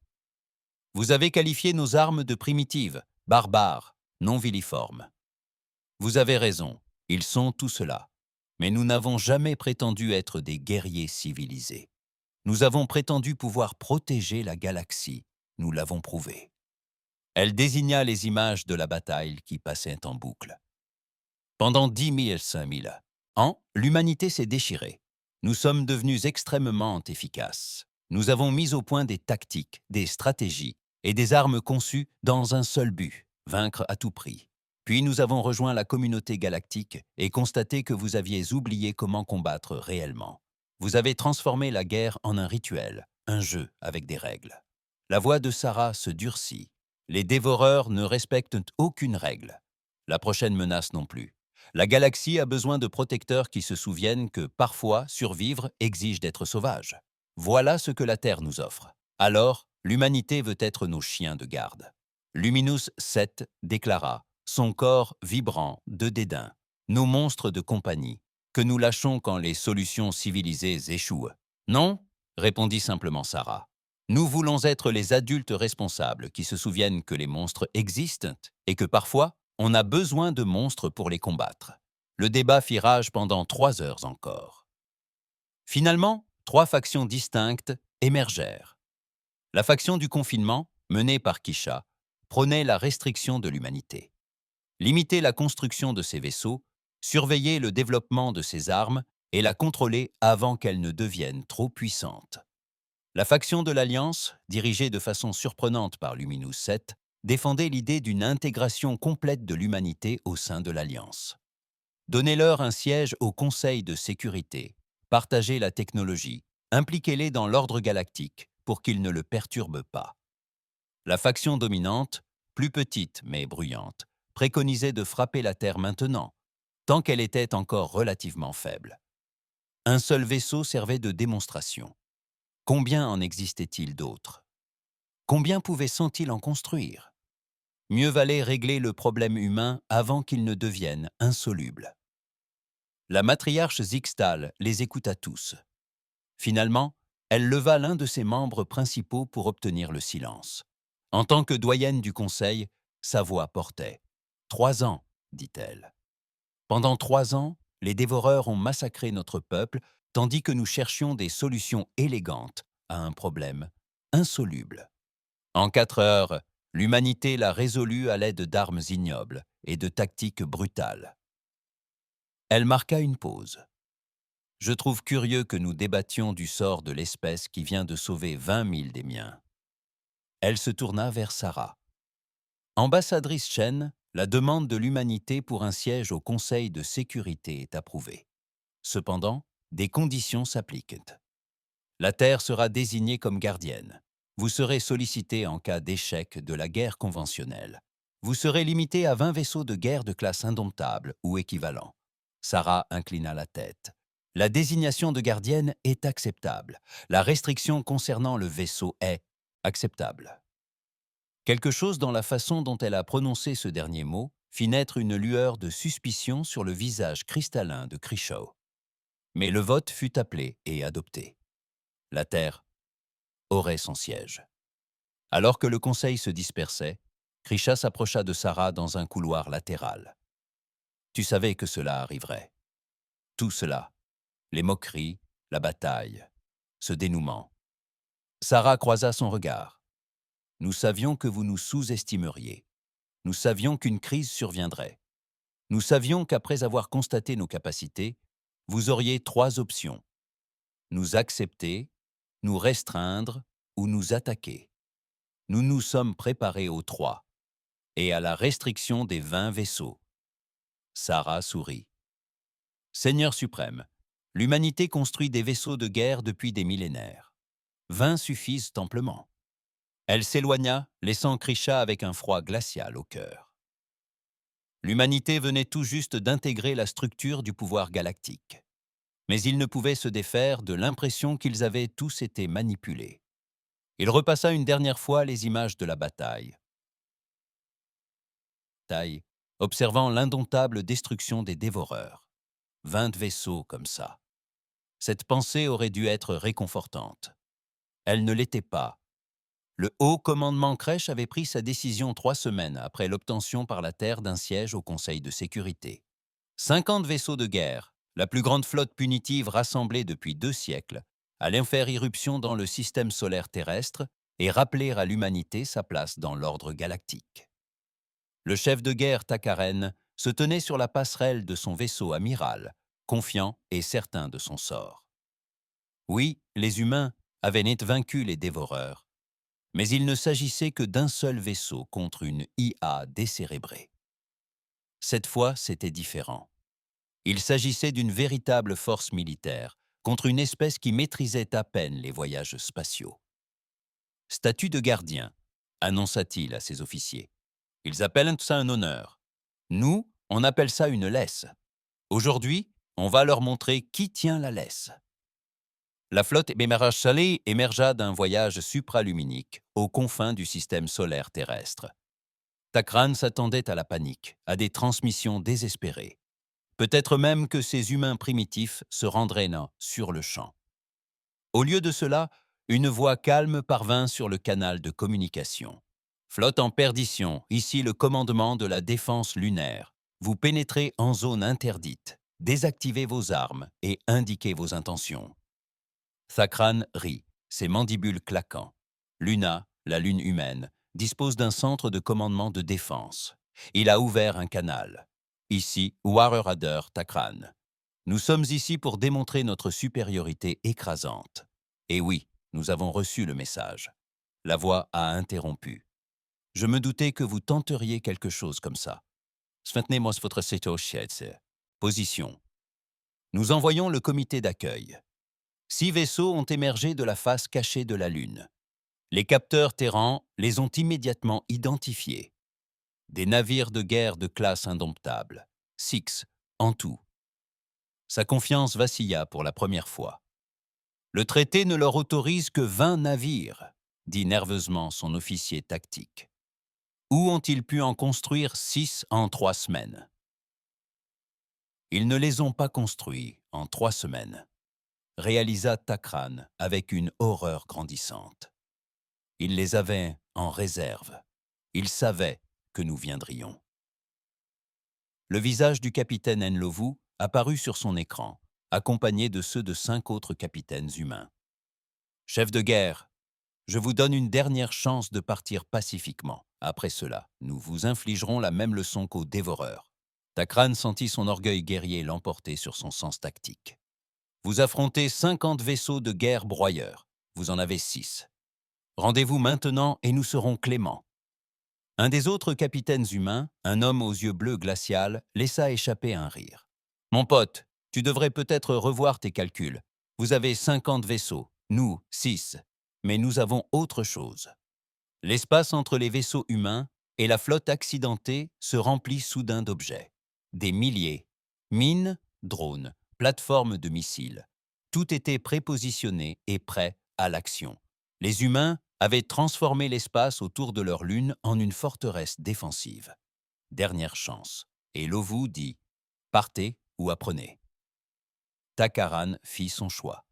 « Vous avez qualifié nos armes de primitives, barbares, non viliformes. Vous avez raison, ils sont tout cela. Mais nous n'avons jamais prétendu être des guerriers civilisés. Nous avons prétendu pouvoir protéger la galaxie, nous l'avons prouvé. » Elle désigna les images de la bataille qui passaient en boucle. Pendant 5 000 ans, l'humanité s'est déchirée. Nous sommes devenus extrêmement efficaces. Nous avons mis au point des tactiques, des stratégies et des armes conçues dans un seul but, vaincre à tout prix. Puis nous avons rejoint la communauté galactique et constaté que vous aviez oublié comment combattre réellement. Vous avez transformé la guerre en un rituel, un jeu avec des règles. La voix de Sarah se durcit. Les dévoreurs ne respectent aucune règle. La prochaine menace non plus. La galaxie a besoin de protecteurs qui se souviennent que, parfois, survivre exige d'être sauvage. Voilà ce que la Terre nous offre. Alors, l'humanité veut être nos chiens de garde. Luminous 7 déclara, son corps vibrant de dédain. Nos monstres de compagnie, que nous lâchons quand les solutions civilisées échouent. Non, répondit simplement Sarah. Nous voulons être les adultes responsables qui se souviennent que les monstres existent et que parfois, on a besoin de monstres pour les combattre. Le débat fit rage pendant 3 heures encore. Finalement, 3 factions distinctes émergèrent. La faction du confinement, menée par Kisha, prônait la restriction de l'humanité. Limiter la construction de ses vaisseaux, surveiller le développement de ses armes et la contrôler avant qu'elles ne deviennent trop puissantes. La faction de l'Alliance, dirigée de façon surprenante par Luminous 7, défendait l'idée d'une intégration complète de l'humanité au sein de l'Alliance. Donnez-leur un siège au Conseil de sécurité, partagez la technologie, impliquez-les dans l'ordre galactique pour qu'ils ne le perturbent pas. La faction dominante, plus petite mais bruyante, préconisait de frapper la Terre maintenant, tant qu'elle était encore relativement faible. Un seul vaisseau servait de démonstration. Combien en existait-il d'autres? Combien pouvait-il en construire? Mieux valait régler le problème humain avant qu'il ne devienne insoluble. La matriarche Zixtal les écouta tous. Finalement, elle leva l'un de ses membres principaux pour obtenir le silence. En tant que doyenne du Conseil, sa voix portait. « 3 ans, dit-elle. Pendant 3 ans, les dévoreurs ont massacré notre peuple, tandis que nous cherchions des solutions élégantes à un problème insoluble. En 4 heures, l'humanité l'a résolu à l'aide d'armes ignobles et de tactiques brutales. » Elle marqua une pause. « Je trouve curieux que nous débattions du sort de l'espèce qui vient de sauver 20 000 des miens. » Elle se tourna vers Sarah. « Ambassadrice Chen, la demande de l'humanité pour un siège au Conseil de sécurité est approuvée. Cependant, des conditions s'appliquent. La Terre sera désignée comme gardienne. Vous serez sollicité en cas d'échec de la guerre conventionnelle. Vous serez limité à 20 vaisseaux de guerre de classe indomptable ou équivalent. Sarah inclina la tête. La désignation de gardienne est acceptable. La restriction concernant le vaisseau est acceptable. Quelque chose dans la façon dont elle a prononcé ce dernier mot fit naître une lueur de suspicion sur le visage cristallin de Crishaw. Mais le vote fut appelé et adopté. La Terre aurait son siège. Alors que le conseil se dispersait, Krisha s'approcha de Sarah dans un couloir latéral. Tu savais que cela arriverait. Tout cela, les moqueries, la bataille, ce dénouement. Sarah croisa son regard. Nous savions que vous nous sous-estimeriez. Nous savions qu'une crise surviendrait. Nous savions qu'après avoir constaté nos capacités, vous auriez 3 options. Nous accepter, nous restreindre ou nous attaquer. Nous nous sommes préparés aux 3 et à la restriction des 20 vaisseaux. Sarah sourit. Seigneur suprême, l'humanité construit des vaisseaux de guerre depuis des millénaires. 20 suffisent amplement. Elle s'éloigna, laissant Krisha avec un froid glacial au cœur. L'humanité venait tout juste d'intégrer la structure du pouvoir galactique. Mais ils ne pouvaient se défaire de l'impression qu'ils avaient tous été manipulés. Il repassa une dernière fois les images de la bataille, observant l'indomptable destruction des dévoreurs. 20 vaisseaux comme ça. Cette pensée aurait dû être réconfortante. Elle ne l'était pas. Le haut commandement Crèche avait pris sa décision 3 semaines après l'obtention par la Terre d'un siège au Conseil de sécurité. 50 vaisseaux de guerre, la plus grande flotte punitive rassemblée depuis 2 siècles, allaient faire irruption dans le système solaire terrestre et rappeler à l'humanité sa place dans l'ordre galactique. Le chef de guerre Takaren se tenait sur la passerelle de son vaisseau amiral, confiant et certain de son sort. Oui, les humains avaient net vaincu les dévoreurs, mais il ne s'agissait que d'un seul vaisseau contre une IA décérébrée. Cette fois, c'était différent. Il s'agissait d'une véritable force militaire contre une espèce qui maîtrisait à peine les voyages spatiaux. « Statut de gardien », annonça-t-il à ses officiers. « Ils appellent ça un honneur. Nous, on appelle ça une laisse. Aujourd'hui, on va leur montrer qui tient la laisse. » La flotte Bémarage Salé émergea d'un voyage supraluminique aux confins du système solaire terrestre. Takran s'attendait à la panique, à des transmissions désespérées. Peut-être même que ces humains primitifs se rendraient là, sur le champ. Au lieu de cela, une voix calme parvint sur le canal de communication. « Flotte en perdition, ici le commandement de la défense lunaire. Vous pénétrez en zone interdite. Désactivez vos armes et indiquez vos intentions. » Thakran rit, ses mandibules claquant. Luna, la lune humaine, dispose d'un centre de commandement de défense. Il a ouvert un canal. Ici, Warerader Thakran. Nous sommes ici pour démontrer notre supériorité écrasante. Et oui, nous avons reçu le message. La voix a interrompu. Je me doutais que vous tenteriez quelque chose comme ça. Position. Nous envoyons le comité d'accueil. 6 vaisseaux ont émergé de la face cachée de la Lune. Les capteurs Terran les ont immédiatement identifiés. Des navires de guerre de classe indomptable. 6 en tout. Sa confiance vacilla pour la première fois. Le traité ne leur autorise que 20 navires, dit nerveusement son officier tactique. Où ont-ils pu en construire 6 en 3 semaines? Ils ne les ont pas construits en 3 semaines, réalisa Takran avec une horreur grandissante. Ils les avaient en réserve. Ils savaient que nous viendrions. Le visage du capitaine Enlovu apparut sur son écran, accompagné de ceux de 5 autres capitaines humains. « Chef de guerre, je vous donne une dernière chance de partir pacifiquement. Après cela, nous vous infligerons la même leçon qu'aux dévoreurs. » Takran sentit son orgueil guerrier l'emporter sur son sens tactique. « Vous affrontez 50 vaisseaux de guerre broyeurs. Vous en avez 6. Rendez-vous maintenant et nous serons cléments. » Un des autres capitaines humains, un homme aux yeux bleus glacial, laissa échapper un rire. « Mon pote, tu devrais peut-être revoir tes calculs. Vous avez 50 vaisseaux, nous 6, mais nous avons autre chose. » L'espace entre les vaisseaux humains et la flotte accidentée se remplit soudain d'objets. Des milliers. Mines, drones, plateformes de missiles. Tout était prépositionné et prêt à l'action. Les humains avaient transformé l'espace autour de leur lune en une forteresse défensive. Dernière chance. Et Lovu dit « Partez ou apprenez ». Takaran fit son choix.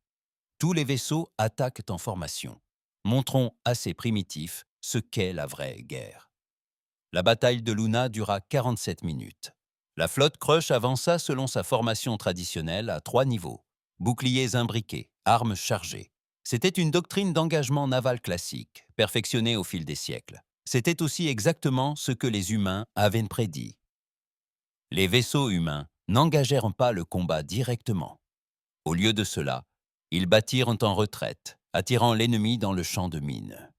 Tous les vaisseaux attaquent en formation. Montrons assez primitifs ce qu'est la vraie guerre. La bataille de Luna dura 47 minutes. La flotte Crush avança selon sa formation traditionnelle à 3 niveaux. Boucliers imbriqués, armes chargées. C'était une doctrine d'engagement naval classique, perfectionnée au fil des siècles. C'était aussi exactement ce que les humains avaient prédit. Les vaisseaux humains n'engagèrent pas le combat directement. Au lieu de cela, ils battirent en retraite, attirant l'ennemi dans le champ de mines.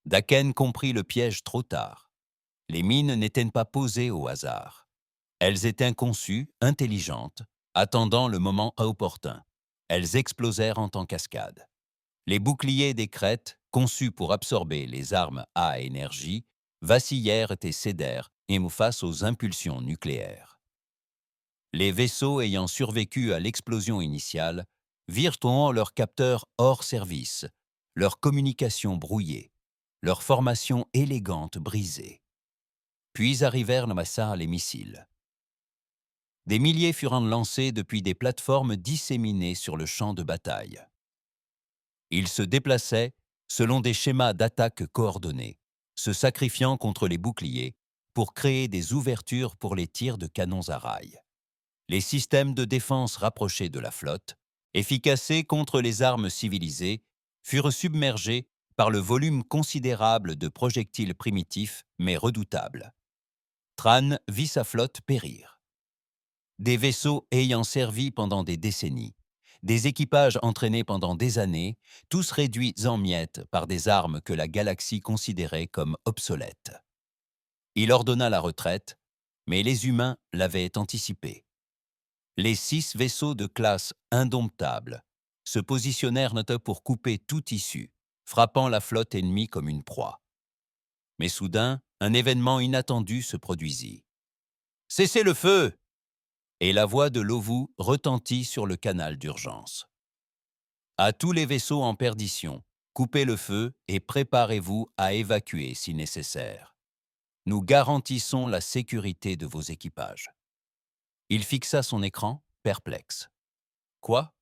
Daken comprit le piège trop tard. Les mines n'étaient pas posées au hasard. Elles étaient conçues, intelligentes, attendant le moment opportun. Elles explosèrent en cascade. Les boucliers des crêtes, conçus pour absorber les armes à énergie, vacillèrent et cédèrent face aux impulsions nucléaires. Les vaisseaux ayant survécu à l'explosion initiale virent leurs capteurs hors service, leur communication brouillée, leur formation élégante brisée. Puis arrivèrent les missiles. Des milliers furent lancés depuis des plateformes disséminées sur le champ de bataille. Ils se déplaçaient selon des schémas d'attaque coordonnés, se sacrifiant contre les boucliers pour créer des ouvertures pour les tirs de canons à rail. Les systèmes de défense rapprochés de la flotte, efficacés contre les armes civilisées, furent submergés par le volume considérable de projectiles primitifs mais redoutables. Tran vit sa flotte périr. Des vaisseaux ayant servi pendant des décennies, des équipages entraînés pendant des années, tous réduits en miettes par des armes que la galaxie considérait comme obsolètes. Il ordonna la retraite, mais les humains l'avaient anticipé. Les 6 vaisseaux de classe indomptable se positionnèrent pour couper tout issue, frappant la flotte ennemie comme une proie. Mais soudain, un événement inattendu se produisit. « Cessez le feu !» Et la voix de Lovu retentit sur le canal d'urgence. « À tous les vaisseaux en perdition, coupez le feu et préparez-vous à évacuer si nécessaire. Nous garantissons la sécurité de vos équipages. » Il fixa son écran, perplexe. « Quoi ?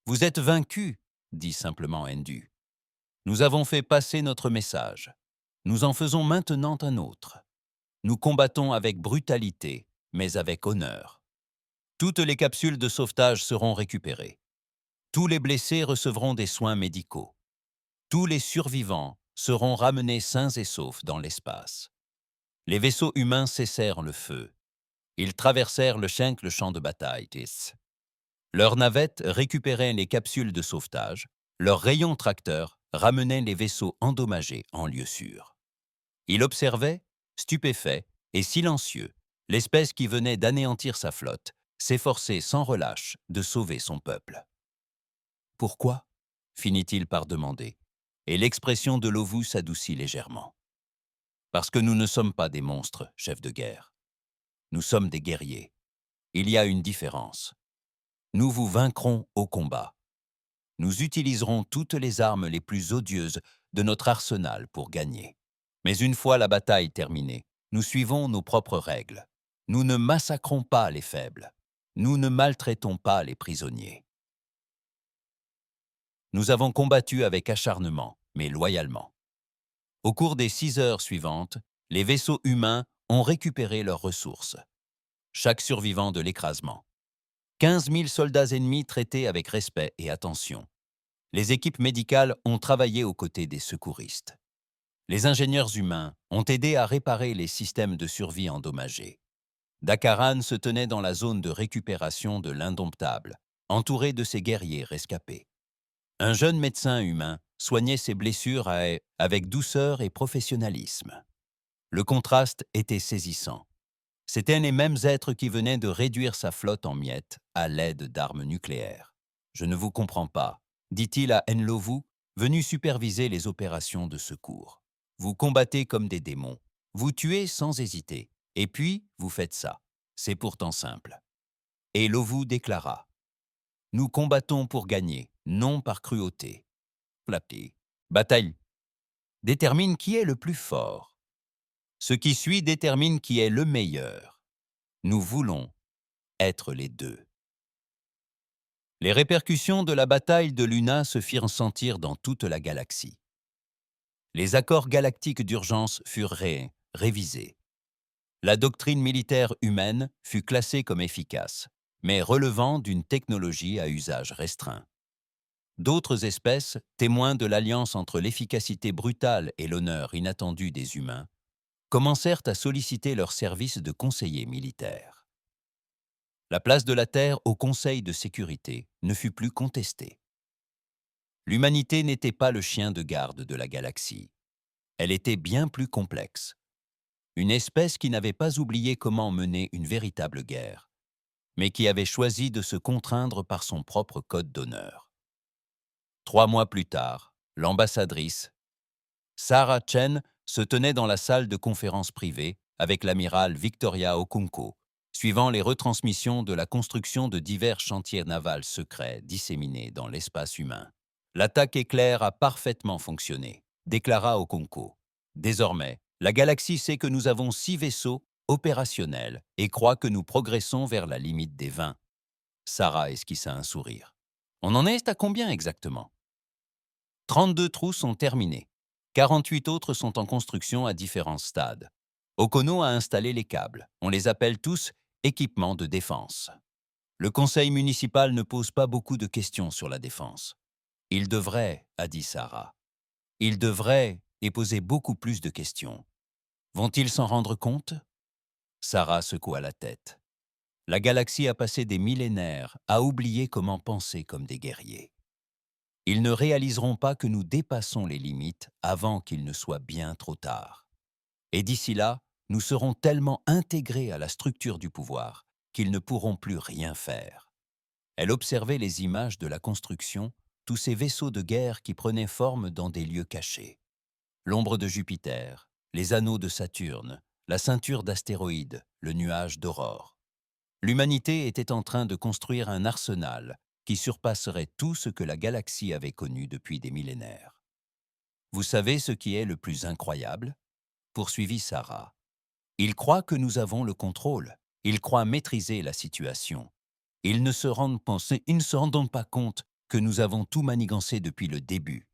Vous êtes vaincu ?» dit simplement Ndu. « Nous avons fait passer notre message. Nous en faisons maintenant un autre. Nous combattons avec brutalité, mais avec honneur. Toutes les capsules de sauvetage seront récupérées. Tous les blessés recevront des soins médicaux. Tous les survivants seront ramenés sains et saufs dans l'espace. » Les vaisseaux humains cessèrent le feu. Ils traversèrent le champ de bataille. Leurs navettes récupéraient les capsules de sauvetage. Leurs rayons tracteurs ramenaient les vaisseaux endommagés en lieu sûr. Il observait, stupéfait et silencieux, l'espèce qui venait d'anéantir sa flotte, s'efforcer sans relâche de sauver son peuple. « Pourquoi ?» finit-il par demander, et l'expression de Lovu s'adoucit légèrement. « Parce que nous ne sommes pas des monstres, chef de guerre. Nous sommes des guerriers. Il y a une différence. Nous vous vaincrons au combat. Nous utiliserons toutes les armes les plus odieuses de notre arsenal pour gagner. Mais une fois la bataille terminée, nous suivons nos propres règles. Nous ne massacrons pas les faibles. Nous ne maltraitons pas les prisonniers. Nous avons combattu avec acharnement, mais loyalement. Au cours des 6 heures suivantes, les vaisseaux humains ont récupéré leurs ressources. Chaque survivant de l'écrasement. 15 000 soldats ennemis traités avec respect et attention. Les équipes médicales ont travaillé aux côtés des secouristes. Les ingénieurs humains ont aidé à réparer les systèmes de survie endommagés. Dakaran se tenait dans la zone de récupération de l'Indomptable, entouré de ses guerriers rescapés. Un jeune médecin humain soignait ses blessures avec douceur et professionnalisme. Le contraste était saisissant. C'étaient les mêmes êtres qui venaient de réduire sa flotte en miettes à l'aide d'armes nucléaires. « Je ne vous comprends pas », dit-il à Enlovu, venu superviser les opérations de secours. « Vous combattez comme des démons. Vous tuez sans hésiter. Et puis, vous faites ça. C'est pourtant simple. » Et Lovu déclara: « Nous combattons pour gagner, non par cruauté. » La bataille détermine qui est le plus fort. Ce qui suit détermine qui est le meilleur. Nous voulons être les deux. Les répercussions de la bataille de Luna se firent sentir dans toute la galaxie. Les accords galactiques d'urgence furent révisés. La doctrine militaire humaine fut classée comme efficace, mais relevant d'une technologie à usage restreint. D'autres espèces, témoins de l'alliance entre l'efficacité brutale et l'honneur inattendu des humains, commencèrent à solliciter leurs services de conseillers militaires. La place de la Terre au Conseil de sécurité ne fut plus contestée. L'humanité n'était pas le chien de garde de la galaxie. Elle était bien plus complexe. Une espèce qui n'avait pas oublié comment mener une véritable guerre, mais qui avait choisi de se contraindre par son propre code d'honneur. 3 mois plus tard, l'ambassadrice Sarah Chen se tenait dans la salle de conférence privée avec l'amiral Victoria Okonkwo, suivant les retransmissions de la construction de divers chantiers navals secrets disséminés dans l'espace humain. « L'attaque éclair a parfaitement fonctionné », déclara Okonkwo. « Désormais, la galaxie sait que nous avons 6 vaisseaux opérationnels et croit que nous progressons vers la limite des 20. » Sarah esquissa un sourire. « On en est à combien exactement ?» 32 trous sont terminés. 48 autres sont en construction à différents stades. Okono a installé les câbles. On les appelle tous équipements de défense. Le conseil municipal ne pose pas beaucoup de questions sur la défense. Il devrait, a dit Sarah. Il devrait et poser beaucoup plus de questions. Vont-ils s'en rendre compte? Sarah secoua la tête. La galaxie a passé des millénaires à oublier comment penser comme des guerriers. Ils ne réaliseront pas que nous dépassons les limites avant qu'il ne soit bien trop tard. Et d'ici là, nous serons tellement intégrés à la structure du pouvoir qu'ils ne pourront plus rien faire. Elle observait les images de la construction, tous ces vaisseaux de guerre qui prenaient forme dans des lieux cachés. L'ombre de Jupiter, les anneaux de Saturne, la ceinture d'astéroïdes, le nuage d'aurore. L'humanité était en train de construire un arsenal qui surpasserait tout ce que la galaxie avait connu depuis des millénaires. « Vous savez ce qui est le plus incroyable ?» poursuivit Sarah. « Ils croient que nous avons le contrôle. Ils croient maîtriser la situation. Ils ne se rendent donc pas compte que nous avons tout manigancé depuis le début. »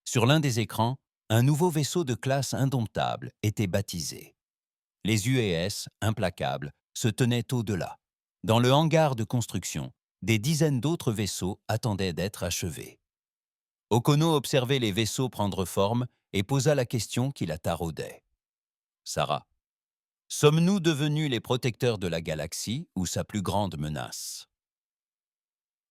Sur l'un des écrans, un nouveau vaisseau de classe indomptable était baptisé. Les UAS, implacables, se tenaient au-delà. Dans le hangar de construction, des dizaines d'autres vaisseaux attendaient d'être achevés. Okono observait les vaisseaux prendre forme et posa la question qui la taraudait. « Sarah, sommes-nous devenus les protecteurs de la galaxie ou sa plus grande menace ?»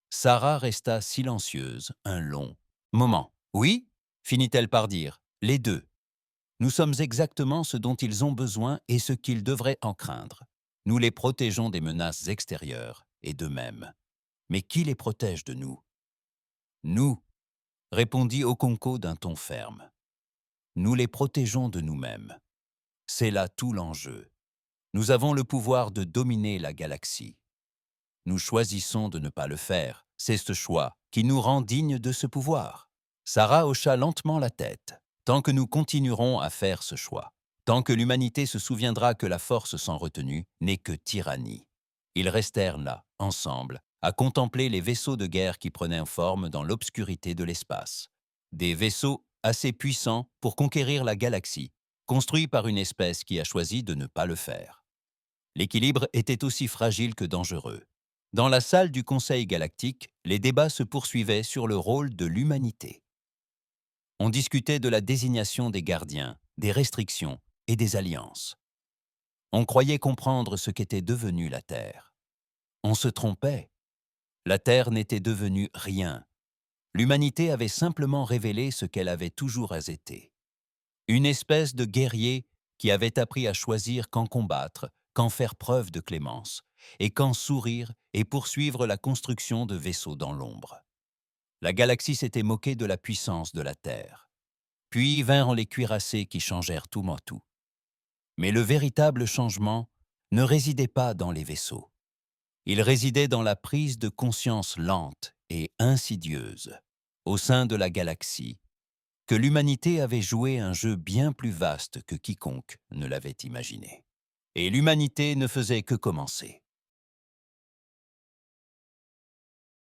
Sarah resta silencieuse un long moment. « Oui ?» finit-elle par dire, « les deux. Nous sommes exactement ce dont ils ont besoin et ce qu'ils devraient en craindre. Nous les protégeons des menaces extérieures et d'eux-mêmes. Mais qui les protège de nous ?»« Nous », répondit Okonkwo d'un ton ferme. « Nous les protégeons de nous-mêmes. C'est là tout l'enjeu. Nous avons le pouvoir de dominer la galaxie. Nous choisissons de ne pas le faire. C'est ce choix qui nous rend dignes de ce pouvoir. » Sarah hocha lentement la tête. « Tant que nous continuerons à faire ce choix, tant que l'humanité se souviendra que la force sans retenue n'est que tyrannie. » Ils restèrent là, ensemble, à contempler les vaisseaux de guerre qui prenaient forme dans l'obscurité de l'espace. Des vaisseaux assez puissants pour conquérir la galaxie, construits par une espèce qui a choisi de ne pas le faire. L'équilibre était aussi fragile que dangereux. Dans la salle du Conseil galactique, les débats se poursuivaient sur le rôle de l'humanité. On discutait de la désignation des gardiens, des restrictions et des alliances. On croyait comprendre ce qu'était devenue la Terre. On se trompait. La Terre n'était devenue rien. L'humanité avait simplement révélé ce qu'elle avait toujours été. Une espèce de guerrier qui avait appris à choisir quand combattre, quand faire preuve de clémence, et quand sourire et poursuivre la construction de vaisseaux dans l'ombre. La galaxie s'était moquée de la puissance de la Terre. Puis vinrent les cuirassés qui changèrent tout en tout. Mais le véritable changement ne résidait pas dans les vaisseaux. Il résidait dans la prise de conscience lente et insidieuse, au sein de la galaxie, que l'humanité avait joué un jeu bien plus vaste que quiconque ne l'avait imaginé. Et l'humanité ne faisait que commencer.